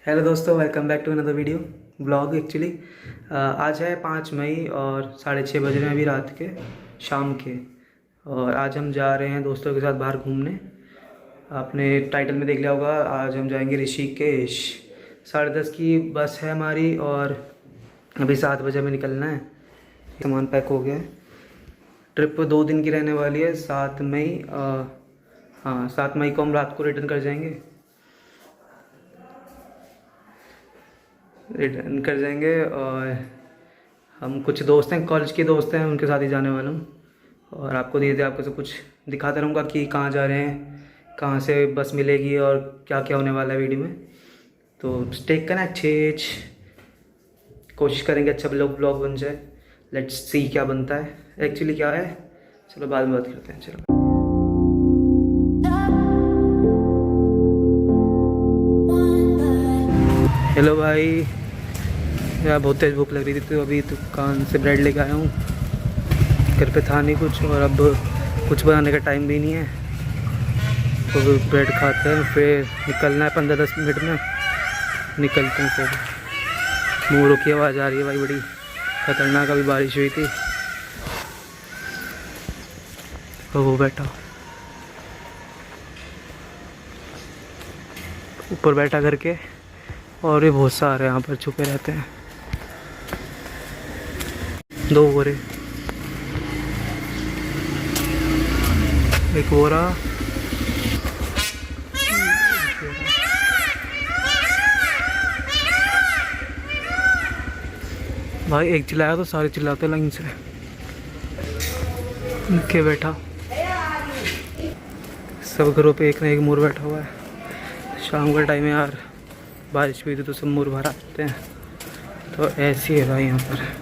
Hello दोस्तों, welcome back to another video blog. Actually आज है 5 मई और 6:30 बज रहे हैं अभी रात के, शाम के। और आज हम जा रहे हैं दोस्तों के साथ बाहर घूमने। आपने टाइटल में देख लिया होगा, आज हम जाएंगे ऋषिकेश। 10:30 की बस है हमारी और अभी 7 बजे हमें निकलना है। सामान पैक हो गया है। ट्रिप 2 दिन की रहने वाली है। 7 मई, हाँ 7 मई को हम रात को रिटर्न कर जाएंगे। और हम कुछ दोस्त हैं, कॉलेज के दोस्त हैं, उनके साथ ही जाने वाला हूँ। और आपको धीरे धीरे आपको सब कुछ दिखाता रहूँगा कि कहाँ जा रहे हैं, कहाँ से बस मिलेगी और क्या क्या होने वाला है वीडियो में। तो स्टे कनेक्टेड, कोशिश करेंगे अच्छा ब्लॉग बन जाए। लेट्स सी क्या बनता है, एक्चुअली क्या है। चलो बाद में बात करते हैं। चलो, हेलो भाई। यार बहुत तेज़ भूख लग रही थी, तो अभी दुकान से ब्रेड लेके आया हूँ। घर पे था नहीं कुछ और अब कुछ बनाने का टाइम भी नहीं है, तो ब्रेड खाते हैं, फिर निकलना है 15-10 मिनट में। निकलते हैं फिर। मोरों की आवाज़ आ रही है भाई, बड़ी खतरनाक। अभी बारिश हुई थी तो वो बैठा ऊपर बैठा करके, और ये बहुत सारे यहाँ पर छुपे रहते हैं। 2 बोरे, एक बोरा। भाई एक चिल्लाया तो सारे चिल्लाते लाइन से। के बैठा, सब घरों पे एक ना एक मोर बैठा हुआ है। शाम का टाइम है यार, बारिश हुई थी तो सब मोर बाहर आते हैं। तो ऐसी है भाई यहाँ पर।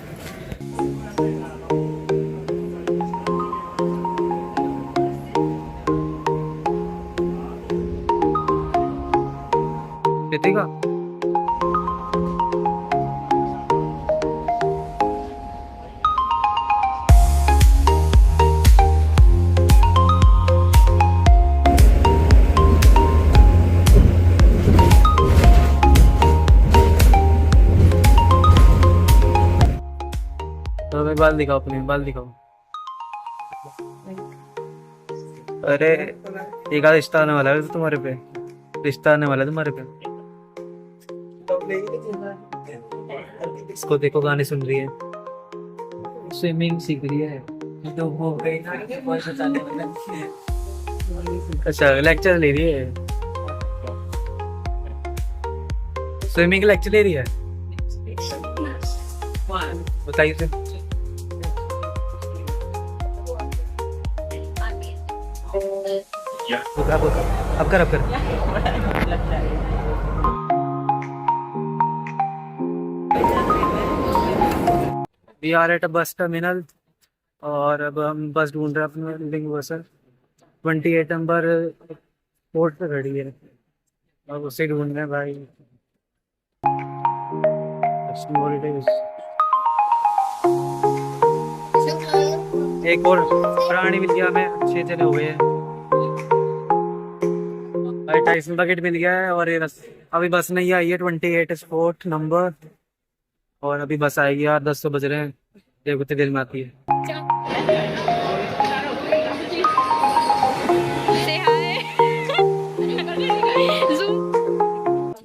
रितिका, तो भाई बाल दिखाओ, अपने बाल दिखाओ। अरे एक आध रिश्ता आने वाला है तो तुम्हारे पे, रिश्ता आने वाला है तुम्हारे पे। इसको देखो, गाने सुन रही है, स्विमिंग सीख रही है। तो वो गई ना अच्छा लेक्चर ले रही है, स्विमिंग लेक्चर ले रही है। बताइए फिर। अब कर we are at a bus terminal और अब हम बस ढूंढ रहे हैं अपने लिविंग बस। 28 नंबर पोर्ट पे खड़ी है, अब उसे ढूंढ रहे हैं भाई। एक और प्राणी मिल गया हमें, 6 जने हो गए हैं। 28 बकेट मिल गया है। और ये बस अभी बस नहीं आई है, 28 नंबर। और अभी बस आएगी यार, 10 तो बज रहे हैं। देखो कितनी देर में आती है।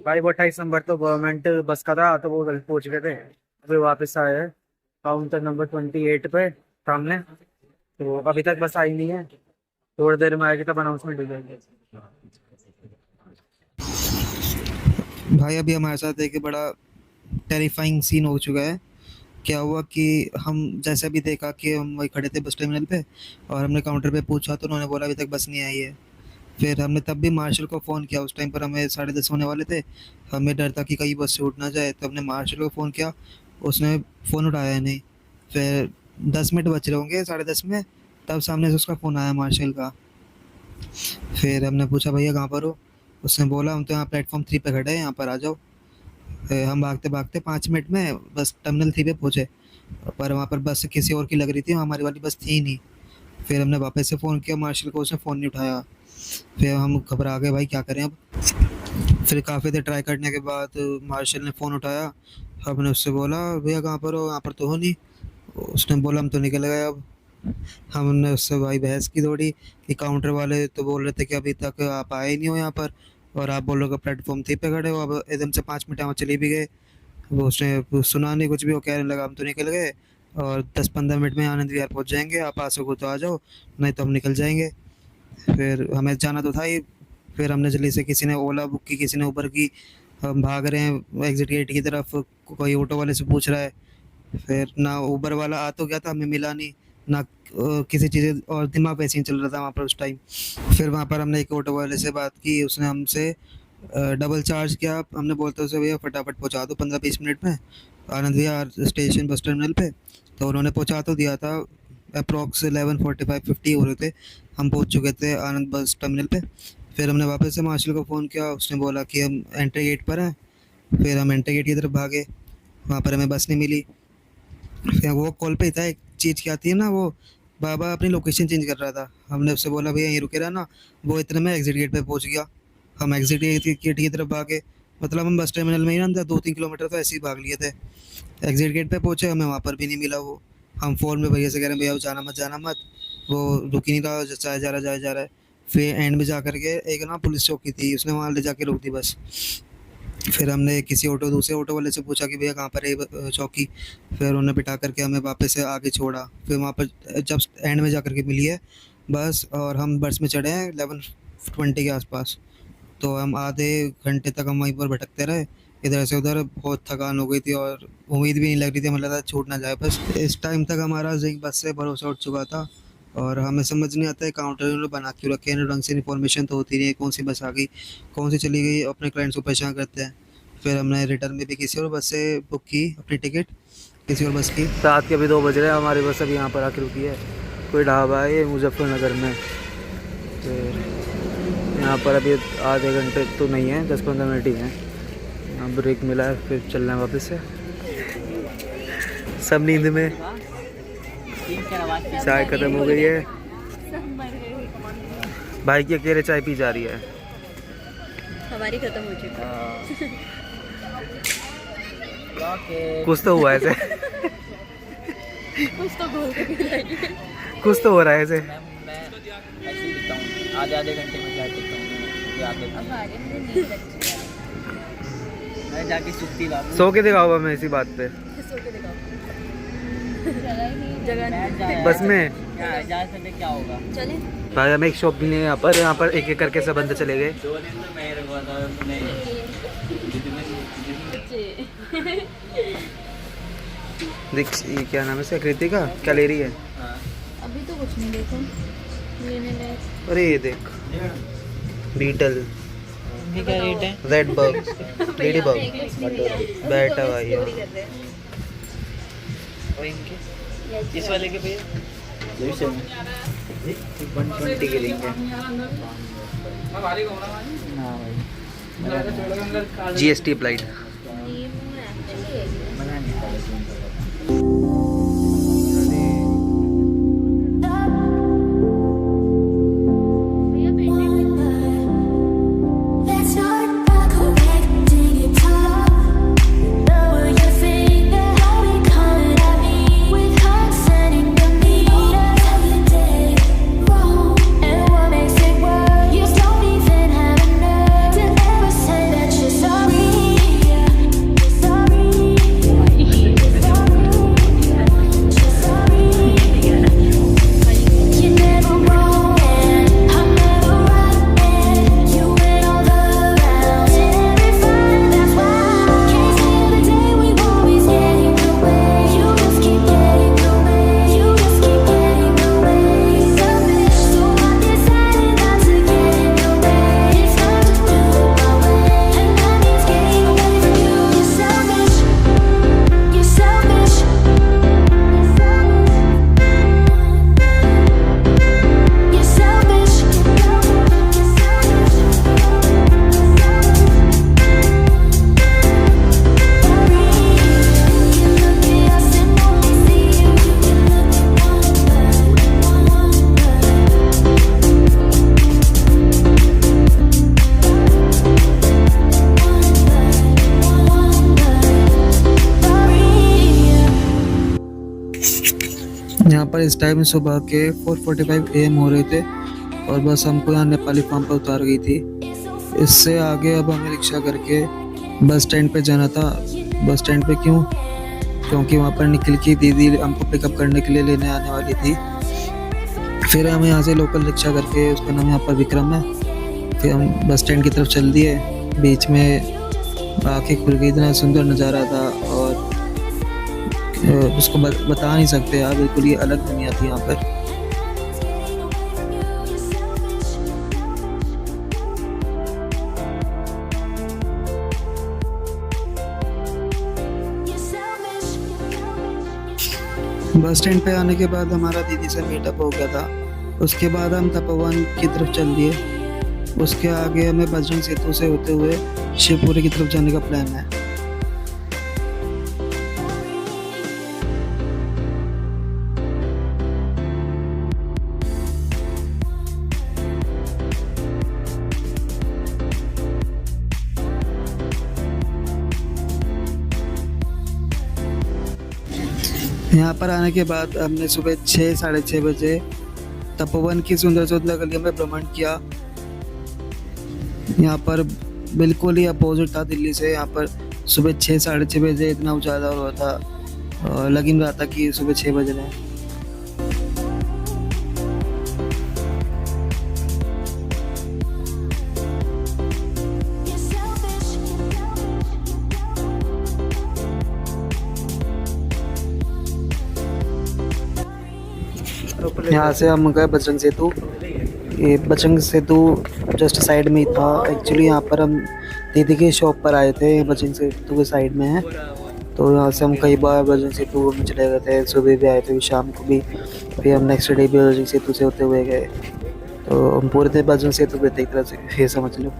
भाई वो 28 नंबर तो गवर्नमेंट बस का था, तो वो गलत पहुंच गए थे। अभी वापस आए हैं काउंटर नंबर 28 पे सामने। तो अभी तक बस आई नहीं है, थोड़ी देर में आएगी तब अनाउंसमेंट हो जाएगी। भाई अभी हमारे साथ एक बड़ा टेरिफाइंग सीन हो चुका है। क्या हुआ कि हम जैसे अभी देखा कि हम वही खड़े थे बस टर्मिनल पे, और हमने काउंटर पे पूछा तो उन्होंने बोला अभी तक बस नहीं आई है। फिर हमने तब भी मार्शल को फ़ोन किया, उस टाइम पर हमें 10:30 होने वाले थे। हमें डर था कि कहीं बस से उठ ना जाए, तो हमने मार्शल को फ़ोन किया, उसने फ़ोन उठाया नहीं। फिर 10 मिनट बच रहे होंगे 10:30 में, तब सामने से उसका फ़ोन आया मार्शल का। फिर हमने पूछा भैया कहाँ पर हो। उसने बोला हम तो यहाँ प्लेटफॉर्म 3 पे खड़े हैं, यहाँ पर आ जाओ। हम भागते भागते 5 मिनट में बस टर्मिनल 3 पे पहुंचे, पर वहाँ पर बस किसी और की लग रही थी, हमारी वाली बस थी नहीं। फिर हमने वापस से फ़ोन किया मार्शल को, उसने फ़ोन नहीं उठाया। फिर हम घबरा गए भाई क्या करें अब। फिर काफ़ी देर ट्राई करने के बाद मार्शल ने फ़ोन उठाया। हमने उससे बोला भैया कहाँ पर हो, यहाँ पर तो हो नहीं। उसने बोला हम तो निकल गए अब। हमने उससे भाई बहस की थोड़ी कि काउंटर वाले तो बोल रहे थे कि अभी तक आप आए ही नहीं हो यहाँ पर, और आप बोल रहे हो कि प्लेटफॉर्म 3 पे खड़े हो, अब एकदम से 5 मिनट वहाँ चले भी गए। वो उसने सुना नहीं कुछ भी, वो कहने लगा हम तो निकल गए और 10-15 मिनट में आनंद विहार पहुँच जाएंगे, आप आ सको तो आ जाओ, नहीं तो हम निकल जाएंगे। फिर हमें जाना तो था ही। फिर हमने जल्दी से, किसी ने ओला बुक की, किसी ने उबर की। हम भाग रहे हैं एग्जिट गेट की तरफ, कोई ऑटो वाले से पूछ रहा है। फिर ना उबर वाला आ तो गया था, हमें मिला नहीं, ना किसी चीज़, और दिमाग वैसे ही चल रहा था वहाँ पर उस टाइम। फिर वहाँ पर हमने एक ऑटो वाले से बात की, उसने हमसे डबल चार्ज किया। हमने बोलते उसे भैया फटाफट पहुँचा दो 15-20 मिनट में Anand Vihar station bus terminal पे। तो उन्होंने पहुँचा तो दिया था। अप्रॉक्स 11:45-50 हो रहे थे, हम पहुँच चुके थे आनंद बस टर्मिनल पे। फिर हमने वापस से मार्शल को फ़ोन किया, उसने बोला कि हम एंट्री गेट पर हैं। फिर हम एंट्री गेट की तरफ भागे, वहाँ पर हमें बस नहीं मिली। फिर वो कॉल पे ही था, एक चीज़ क्या आती है ना, वो बाबा अपनी लोकेशन चेंज कर रहा था। हमने उससे बोला भैया यहीं रुके रहना, वो इतने में एग्जिट गेट पे पहुंच गया। हम एग्जिट गेट की तरफ भागे, मतलब हम बस टर्मिनल में ही ना 2-3 किलोमीटर तो ऐसे ही भाग लिए थे। एग्जिट गेट पे पहुंचे, हमें वहाँ पर भी नहीं मिला वो। हम फ़ोन में भैया से कह रहे हैं भैया जाना मत जाना मत, वो रुक ही नहीं रहा, जाया जा रहा जाया जा रहा है। फिर एंड में जा कर के एक ना पुलिस चौकी थी, उसने वहाँ ले जाके रोक दी बस। फिर हमने किसी दूसरे ऑटो वाले से पूछा कि भैया कहाँ पर है ये चौकी। फिर उन्होंने बिठा करके हमें वापस से आगे छोड़ा। फिर वहाँ पर जब एंड में जा कर के मिली है बस, और हम बस में चढ़े हैं 11:20 के आसपास। तो हम आधे घंटे तक हम वहीं पर भटकते रहे, इधर से उधर। बहुत थकान हो गई थी और उम्मीद भी नहीं लग रही थी, हमें लगा छूट ना जाए बस। इस टाइम तक हमारा जिंक बस से भरोसा उठ चुका था, और हमें समझ नहीं आता है काउंटर उन्होंने बना क्यों रखे हैं, ढंग से इन्फॉर्मेशन तो होती नहीं है, कौन सी बस आ गई कौन सी चली गई, अपने क्लाइंट्स को परेशान करते हैं। फिर हमने रिटर्न में भी किसी और बस से बुक की अपनी टिकट, किसी और बस की। रात के अभी 2 बज रहे हैं, हमारी बस अभी यहाँ पर आके रुकी है। कोई ढाबा है ये मुजफ्फरनगर में। फिर यहाँ पर अभी आधे घंटे तो नहीं है, 10-15 मिनट ही हैं। यहाँ ब्रेक मिला है, फिर चलना है वापस से। सब नींद में, चाय ख़त्म हो गई है। भाई की अकेले चाय पी जा रही है, हमारी खत्म हो चुकी है। कुछ तो हुआ ऐसे। कुछ तो बोल के पी रही है। कुछ तो हो रहा है ऐसे। मैं ऐसे ही पीता हूँ, आधे घंटे में चाय पीता हूँ, या आधे अब आगे मुझे नींद लगती है। मैं जाके सुस्ती ला सो के दिखाओ हमें इसी बात पे। सो के दिखाओ। जगह नहीं। बस में क्या है, जा सकते क्या होगा। चले भाई हमें एक शॉप मिली है यहाँ पर एक एक करके सब बंदे चले गए। 2 दिन तो मैं रुका था अपने देख ये क्या नाम है इसका, कृतिका क्या ले रही है। हाँ। अभी तो कुछ नहीं देखो लेने लायक। अरे ये देख बीटल, ये क्या रेट है? रेड बग, लेडी बग, बैठा भाई है। और इनके इस वाले के भैया 120 के देंगे। हाँ भाई, GST अप्लाइड। मना नहीं था। यहाँ पर इस टाइम सुबह के 4:45 AM हो रहे थे और बस हमको यहाँ नेपाली फार्म पर उतार गई थी। इससे आगे अब हमें रिक्शा करके बस स्टैंड पे जाना था। बस स्टैंड पे क्यों? क्योंकि वहाँ पर निखिल की दीदी हमको पिकअप करने के लिए लेने आने वाली थी। फिर हम यहाँ से लोकल रिक्शा करके, उसका नाम यहाँ पर विक्रम है, फिर हम बस स्टैंड की तरफ चल दिए। बीच में आँखें खुल गई, इतना सुंदर नज़ारा था और उसको बता नहीं सकते यार, बिल्कुल ये अलग दुनिया थी यहाँ पर। बस स्टैंड पे आने के बाद हमारा दीदी से मीटअप हो गया था। उसके बाद हम तपोवन की तरफ चल दिए। उसके आगे हमें बजरंग सेतु से होते हुए शिवपुरी की तरफ जाने का प्लान है। यहाँ पर आने के बाद हमने सुबह 6-6:30 बजे तपोवन की सुंदर सुंदर गलियों में भ्रमण किया। यहाँ पर बिल्कुल ही अपोजिट था दिल्ली से। यहाँ पर सुबह 6-6:30 बजे इतना उजाला हो रहा था और लग ही नहीं रहा था कि सुबह 6 बज रहे हैं। यहाँ से हम गए बजरंग सेतु। ये बजरंग सेतु जस्ट साइड में ही था। एक्चुअली यहाँ पर हम दीदी की शॉप पर आए थे, बजरंग सेतु के साइड में है। तो यहाँ से हम कई बार बजरंग सेतु में चले गए थे, सुबह भी आए थे, शाम को भी। फिर हम नेक्स्ट डे भी बजरंग सेतु से होते हुए गए। तो हम पूरे दिन बजरंग सेतु पे एक तरह से ये समझ लो।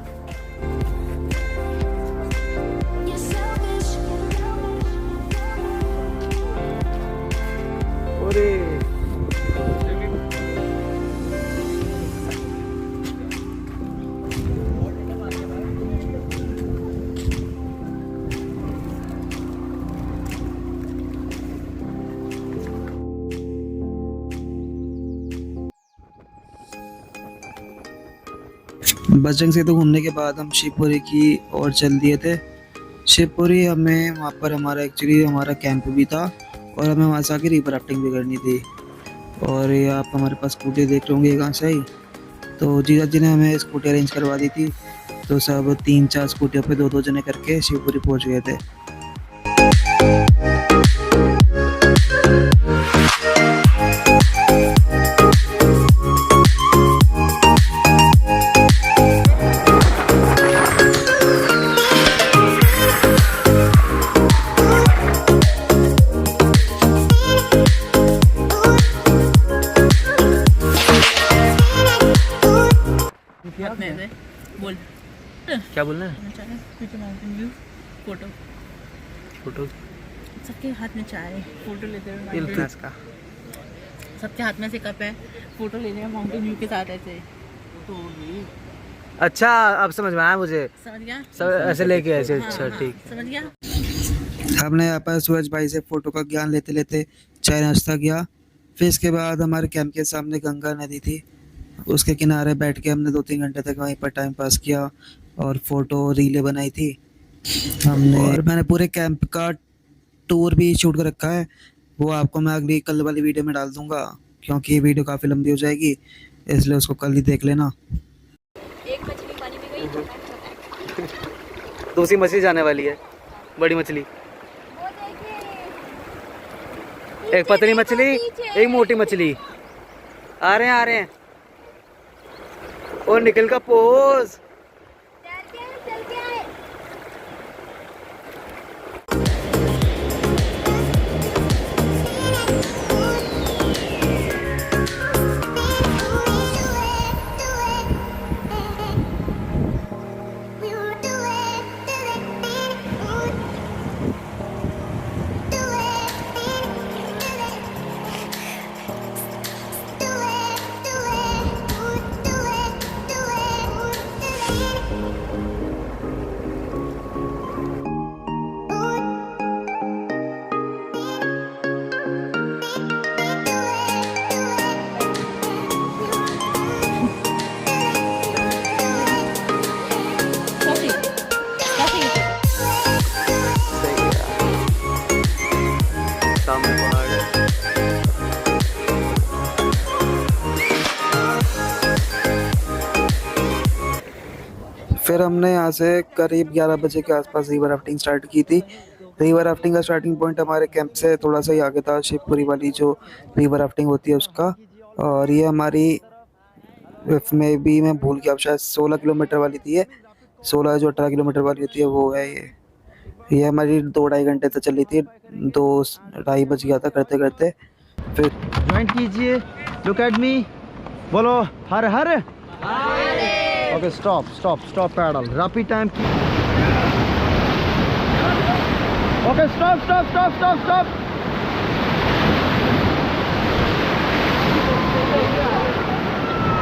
बजरंग सेतु घूमने के बाद हम शिवपुरी की ओर चल दिए थे। शिवपुरी हमें वहाँ पर हमारा कैंप भी था और हमें वहाँ से आके रिवर राफ्टिंग भी करनी थी। और ये आप हमारे पास स्कूटी देख रहे होंगे कहाँ से आई। तो जीजा जी ने हमें स्कूटी अरेंज करवा दी थी। तो सब 3-4 स्कूटियों पे 2-2 जने करके शिवपुरी पहुँच गए थे। बोल क्या बोलना है? माउंटेन व्यू फोटो फोटो सबके हाथ में चाय है, फोटो लेते हुए इल्तिमास का सबके हाथ में से कप है, फोटो लेने में माउंटेन व्यू के साथ ऐसे तो अच्छा, अब समझ में आया मुझे। समझ गया? सब ऐसे लेके ऐसे। हाँ, अच्छा हाँ, ठीक। समझ गया? हमने यहाँ पर सूरज भाई से फोटो का ज्ञान लेते लेते चाय नाश्ता किया। फिर इसके बाद हमारे कैंप के सामने गंगा नदी थी। उसके किनारे बैठ के हमने 2-3 घंटे तक वहीं पर टाइम पास किया और फोटो रीलें बनाई थी हमने। और मैंने पूरे कैंप का टूर भी शूट कर रखा है। वो आपको मैं अगली कल वाली वीडियो में डाल दूंगा, क्योंकि ये वीडियो काफ़ी लंबी हो जाएगी, इसलिए उसको कल ही देख लेना। एक मछली पानी में गई, दूसरी मछली जाने वाली है, बड़ी मछली। एक पतली मछली, एक मोटी मछली। आ रहे हैं। और निखिल का पोज। सामने पहाड़ है। फिर हमने यहाँ से करीब 11 बजे के आसपास रिवर राफ्टिंग स्टार्ट की थी। रिवर राफ्टिंग का स्टार्टिंग पॉइंट हमारे कैंप से थोड़ा सा ही आगे था, शिवपुरी वाली जो रिवर राफ्टिंग होती है उसका। और ये हमारी में भी मैं भूल गया, अब शायद 16 किलोमीटर वाली थी ये, 16 जो 18 किलोमीटर वाली होती है वो है ये हमारी 2-2.5 घंटे तक चली थी। 2-2.5 बज गया था करते करते। फिर ज्वाइन कीजिए, लुक एट मी, बोलो हर हर। Okay stop stop stop paddle, rapid time. Okay stop stop stop stop stop.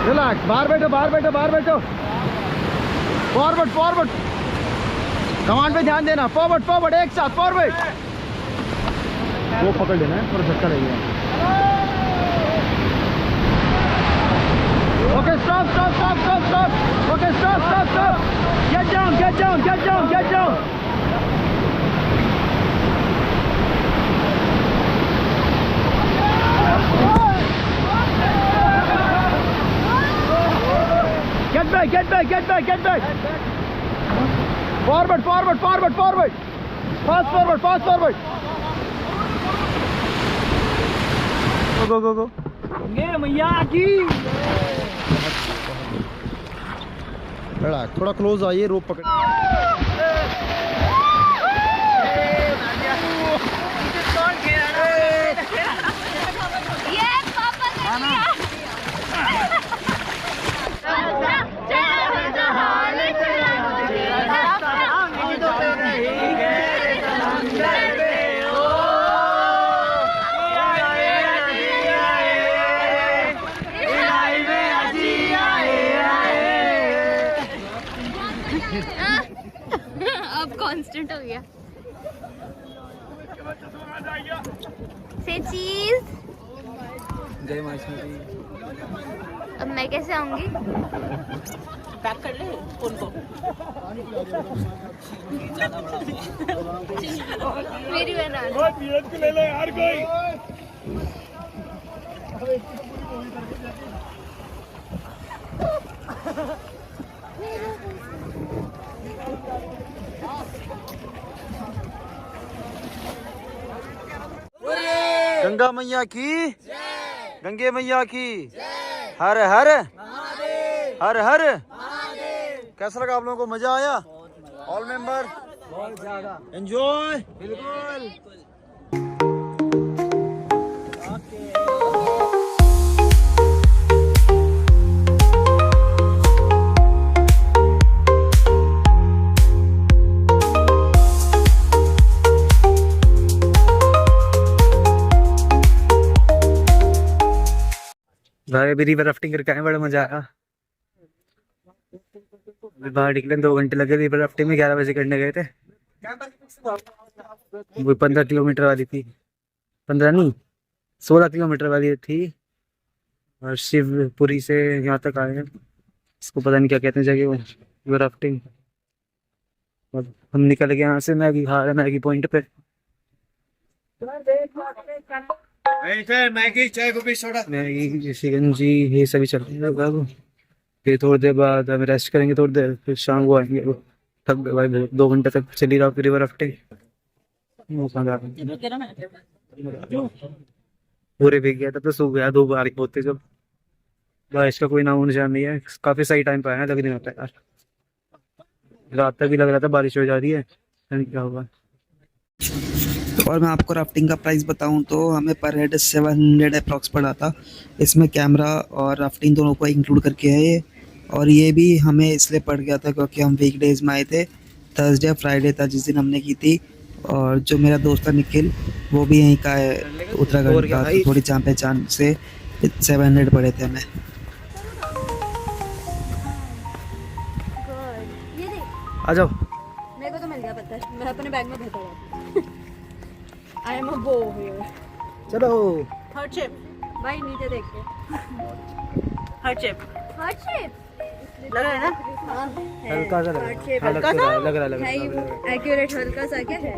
Relax, बाहर बैठो बाहर बैठो बाहर बैठो। फॉरवर्ड फॉरवर्ड, कमांड पे ध्यान देना, फॉरवर्ड फॉरवर्ड, एक साथ फॉरवर्ड। वो पकड़ लेना है, थोड़ा झटका लगेगा। Okay stop stop stop stop stop. Okay stop stop stop, get down get down get down get down. Get back, get back, get back, get back. Forward, forward, forward, forward. Fast forward, fast forward. Go, go, go, go. ये मैया की। थोड़ा close आइए, रोप पकड़। अब constant हो गया। से चीज जय माशमी। अब मैं कैसे आऊंगी? पैक कर ले फोन को। मेरी बहन ले लो यार कोई। गंगा मैया की, गंगे मैया की, हर हर हर हर। कैसा लगा आप लोगों को? मजा आया? ऑल मेंबर बहुत ज्यादा एंजॉय। बिल्कुल। भाई अभी रिवर राफ्टिंग करके आए, बड़ा मजा आया। बाहर निकले 2 घंटे लगे रिवर राफ्टिंग में, 11 बजे करने गए थे। वो 15 किलोमीटर वाली थी, 15 नहीं 16 किलोमीटर वाली थी। और शिवपुरी से यहाँ तक आए हैं, इसको पता नहीं क्या कहते हैं जगह वो, रिवर राफ्टिंग। और हम निकल गए यहाँ से मैगी पॉइंट पे। मैगी चाय कॉफी सोडा मैगी शिकंजी ये सभी चल रहे हैं। फिर थोड़ी देर बाद हम रेस्ट करेंगे, थोड़ी देर फिर शाम को आएंगे। वो थक गए भाई बहुत, 2 घंटे तक चली रहा रिवर राफ्टिंग। पूरे भीग गया था तो सूख गया 2 बार होते, जब बारिश का कोई नाम निशान नहीं है। काफी सही टाइम पे आया, लग नहीं होता यार। रात तक भी लग रहा था बारिश हो जा रही है, क्या हुआ। और मैं आपको राफ्टिंग का प्राइस बताऊं तो हमें पर हेड 700 अप्रॉक्स पड़ा था। इसमें कैमरा और राफ्टिंग दोनों को इंक्लूड करके है ये। और ये भी हमें इसलिए पड़ गया था क्योंकि हम वीकडेज में आए थे, थर्सडे फ्राइडे था जिस दिन हमने की थी। और जो मेरा दोस्त था निखिल, वो भी यहीं का है, उत्तराखंड का, तो थोड़ी जान पहचान से 700 पड़े थे हमें। आ जाओ। मेरे को तो मिल गया पत्थर, मैं अपने बैग में भरता जाती। आई एम अ बो हियर। चलो हर्ट शेप, भाई नीचे देख के। हर्ट शेप हार्ट शेप लग रहा है ना? हल्का सा हार्ट शेप लग रहा है, लग रहा है, एक्यूरेट हल्का सा क्या है?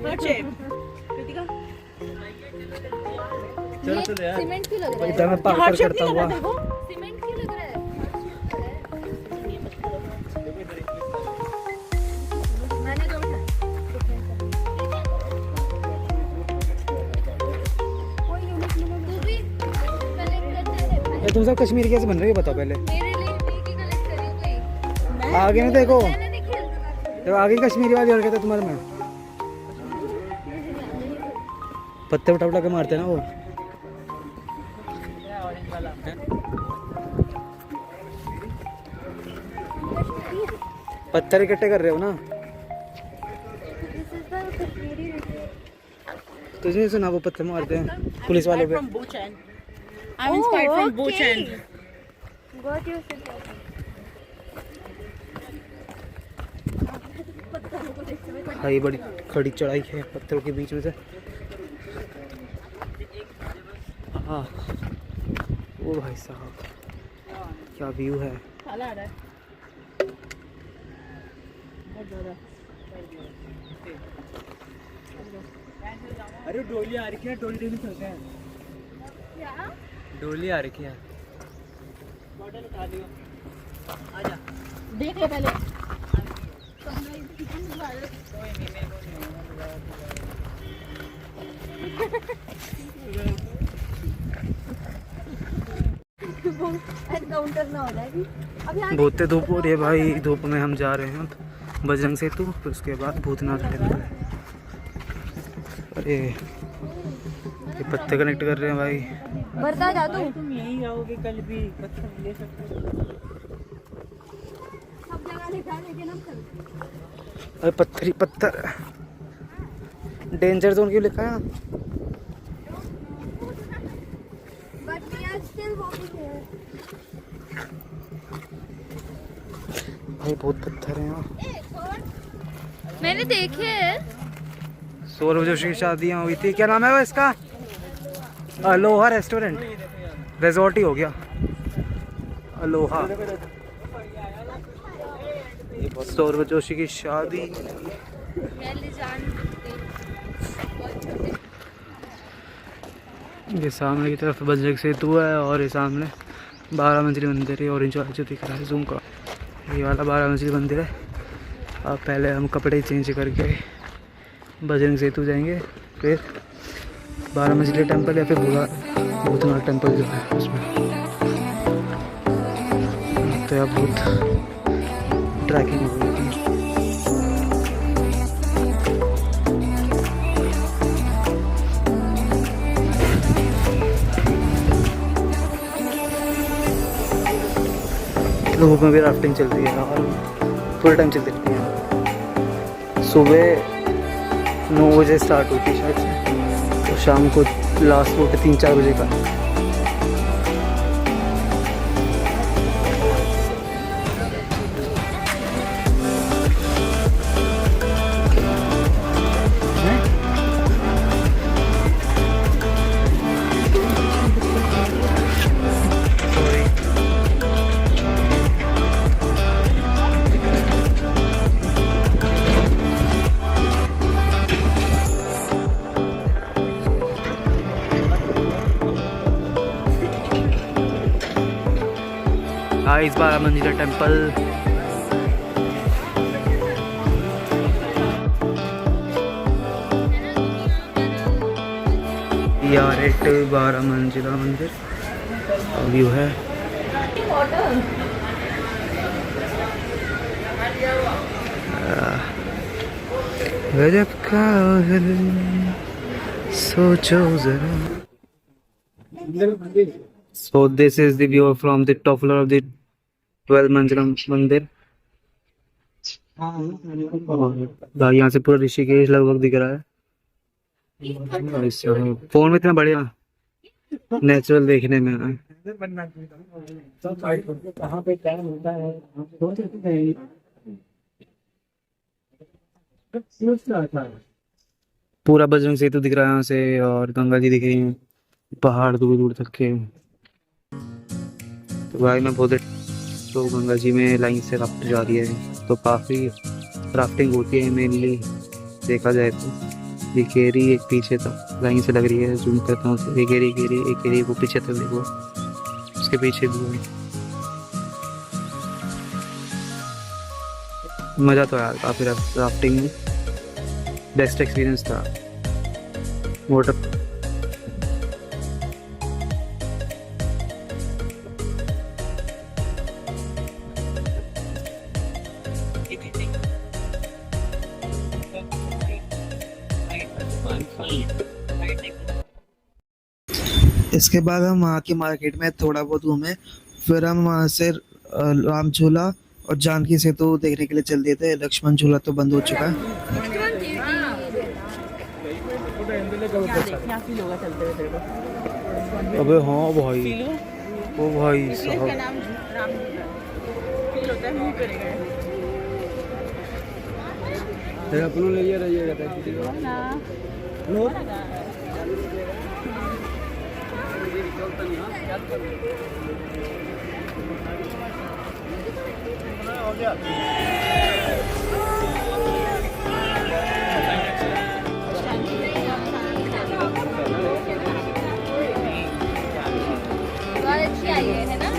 हर्ट शेप कृतिका ये सीमेंट क्यों लग रहा है? इधर मैं पार हार्ट शेप करता नहीं हुआ लगा देखो। सीमेंट क्यों लग रहा है? मैंने जो उठाया। कोई यूनिक नहीं, तू भी कलेक्ट करता है। ये तुम सब कश्मीरी कैसे बन रही है बताओ पहले। मेरे लिए भी कलेक्ट करी कोई। आगे नहीं देखो, मैंने नहीं खेलता। तो आगे कश्मीरी वाली हरकत है तुम्हारे में। पत्ते उठा उठा के मारते हैं ना वो। पत्थर इकट्ठे कर रहे हो ना। तुझे नहीं सुना वो पत्थर मारते हैं पुलिस वालों पे। From Bhutan. I'm inspired from Bhutan. Got you, sir. भाई बड़ी खड़ी चढ़ाई है पत्थरों के बीच में से। हाँ ओ भाई साहब क्या व्यू है। काला आ रहा है बहुत ज़्यादा। अरे डोली आ रखी है, डोली में चलते हैं। क्या? डोली आ रखी है। देख ले पहले। एनकाउंटर ना हो जाएगी। अभी आगे बहुत धूप हो रही है भाई। धूप में हम जा रहे हैं बजरंग सेतु, फिर उसके बाद भूतनाथ टेम्पल। अरे ये पत्ते कनेक्ट कर रहे हैं भाई। भरता जा तू। तुम यहीं रहोगे कल भी, पत्थर ले सकते हो। सब जगह दिखा लेकिन हम चल। अरे पत्थरी पत्थर डेंजर जोन क्यों लिखा है? But we are still walking here. भाई बहुत पत्थर हैं यहाँ। मैंने देखे हैं। सौरभ जोशी की शादियाँ हुई थी। क्या नाम है वो इसका? अलोहा रेस्टोरेंट, रिजॉर्ट ही हो गया अलोहा। सौरभ जोशी की शादी। ये सामने की तरफ बजरंग सेतु है और ये सामने 12 मंजिली मंदिर है। ऑरेंज वाला जो दिख रहा है जूम का, ये वाला 12 मंजिली मंदिर है। अब पहले हम कपड़े चेंज करके बजरंग सेतु जाएंगे, फिर 12 मंजिली टेम्पल या फिर भूतनाथ टेम्पल जो है उसमें। तो यहाँ बहुत ट्रैकिंग हो गई थी। धूप में भी राफ्टिंग चल रही है और फुल टाइम चलती रहती है। सुबह 9 बजे स्टार्ट होती है शायद से, तो शाम को लास्ट होते 3-4 बजे का। इस 12 मंजिला टेम्पल। यार 12 मंजिला मंदिर व्यू है। गजब का सोचो जरा। So this is the view from the top floor of the 12 मंजिला मंदिर। भाई यहाँ से पूरा ऋषिकेश लगभग दिख रहा है। फोन में इतना बढ़िया नेचुरल देखने में है। पूरा बजरंग सेतु दिख रहा है यहाँ से और गंगा जी दिख रही है, पहाड़ दूर दूर तक के। तो भाई मैं बहुत तो गंगा जी में लाइन से राफ्ट जा रही है, तो काफ़ी राफ्टिंग होती है मेनली देखा जाए तो। एक एरी एक पीछे तक लाइन से लग रही है, जूम करता हूँ तो एक एरी वो पीछे तक देखो, उसके पीछे भी है। मज़ा तो आया काफ़ी, राफ्टिंग में बेस्ट एक्सपीरियंस था। वाटर इसके बाद हम वहाँ की मार्केट में थोड़ा बहुत घूमे, फिर हम वहाँ से राम झूला और जानकी सेतु देखने के लिए चल दिए थे। लक्ष्मण झूला तो बंद हो चुका है। यहाँ फील होगा चलते हुए तेरे को। अबे हाँ भाई, फील हो? ओ भाई इसका साहब, नाम राम फील होता है, मुंह पे रहेगा अपनों ले रहिएगा ना। बहुत अच्छी आई है ना?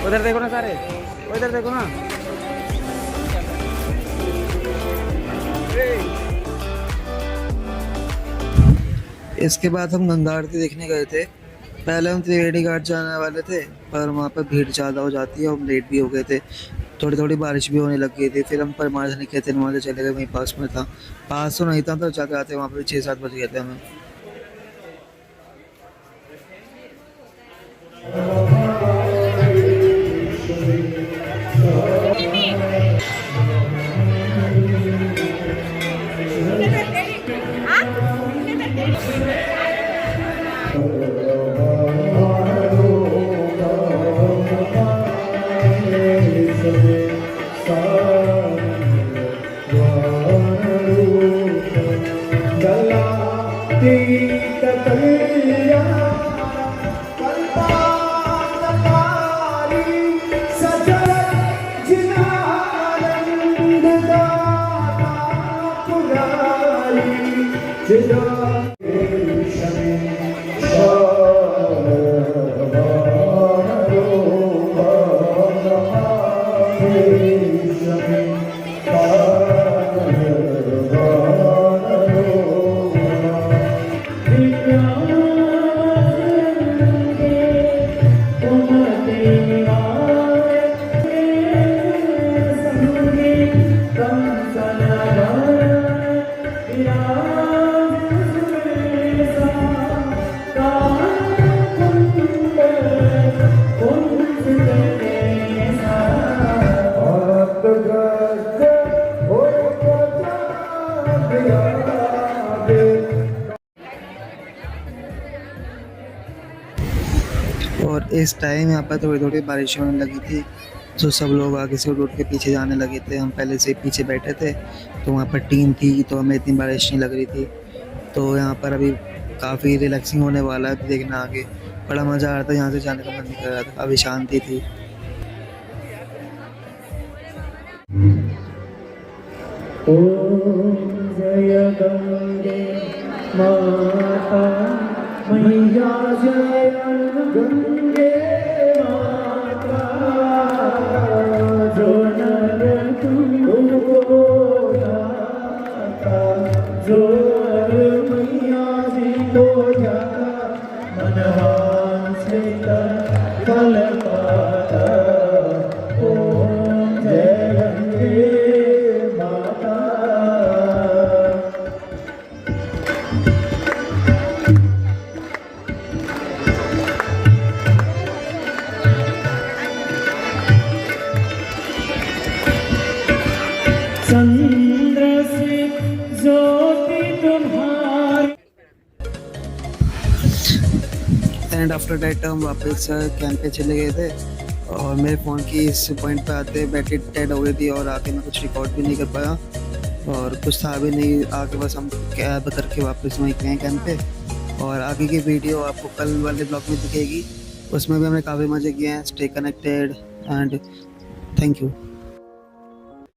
उधर देखो ना सारे, उधर देखो ना। इसके बाद हम गंगा आरती देखने गए थे। पहले हम त्रिवेणी घाट जाने वाले थे, पर वहाँ पर भीड़ ज़्यादा हो जाती है और हम लेट भी हो गए थे। थोड़ी थोड़ी बारिश भी होने लग गई थी। फिर हम परमार्थ निकेतन वहाँ से चले गए, वहीं पास में था। पास तो नहीं था, तो जाते आते वहाँ पर 6-7 बज गए थे हमें। और इस टाइम यहाँ पर थोड़ी थोड़ी बारिश होने लगी थी, तो सब लोग आगे से उठ के पीछे जाने लगे थे। हम पहले से पीछे बैठे थे, तो वहाँ पर टीम थी, तो हमें इतनी बारिश नहीं लग रही थी। तो यहाँ पर अभी काफ़ी रिलैक्सिंग होने वाला है, देखना आगे। बड़ा मज़ा आ रहा था, यहाँ से जाने का मन नहीं कर रहा था, अभी शांति थी। ओम जय गंगे माता मैया, जय गंगे माता, जो नर तुमको जाता, जो नर मैया जी को जाता, मनवांछित फल पाता। ओम जय गंगे माता। चंद्र से ज्योति तुम्हारी। एंड आफ्टर दैट हम वापस कैंप पे चले गए थे, और मेरे फ़ोन की इस पॉइंट पे आते बैटरी डेड हो गई थी, और आके मैं कुछ रिकॉर्ड भी नहीं कर पाया, और कुछ था भी नहीं। आके बस हम कैब करके वापस वहीं गए कैंप पे। और आगे की वीडियो आपको कल वाले ब्लॉग में दिखेगी, उसमें भी हमने काफ़ी मज़े किए हैं। Stay connected and thank you.